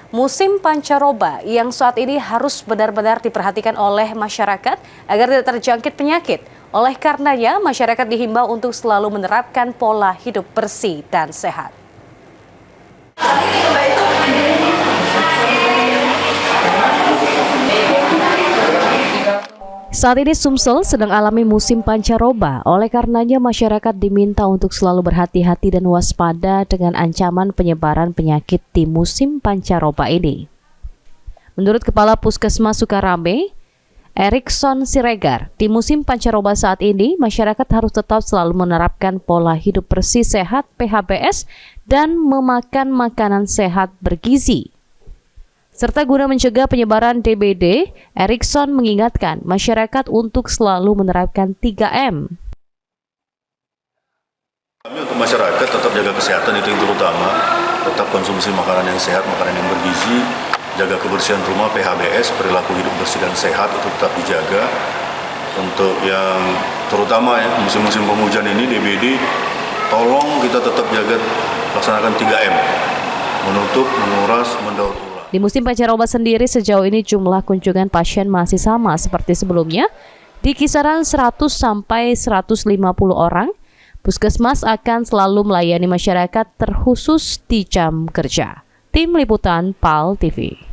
musim pancaroba yang saat ini harus benar-benar diperhatikan oleh masyarakat agar tidak terjangkit penyakit. Oleh karenanya, masyarakat dihimbau untuk selalu menerapkan pola hidup bersih dan sehat. Saat ini Sumsel sedang alami musim pancaroba, oleh karenanya masyarakat diminta untuk selalu berhati-hati dan waspada dengan ancaman penyebaran penyakit di musim pancaroba ini. Menurut Kepala Puskesmas Sukarame, Erikson Siregar, di musim pancaroba saat ini masyarakat harus tetap selalu menerapkan pola hidup bersih sehat (PHBS) dan memakan makanan sehat bergizi. Serta guna mencegah penyebaran DBD, Erikson mengingatkan masyarakat untuk selalu menerapkan 3M. Kami untuk masyarakat tetap jaga kesehatan, itu yang terutama. Tetap konsumsi makanan yang sehat, makanan yang bergizi, jaga kebersihan rumah, PHBS, perilaku hidup bersih dan sehat itu tetap dijaga. Untuk yang terutama ya, musim-musim penghujan ini DBD, tolong kita tetap jaga, laksanakan 3M. Menutup, menguras, mendaur ulang. Di musim pancaroba sendiri sejauh ini jumlah kunjungan pasien masih sama seperti sebelumnya, di kisaran 100 sampai 150 orang. Puskesmas akan selalu melayani masyarakat terkhusus di jam kerja. Tim Liputan PAL TV.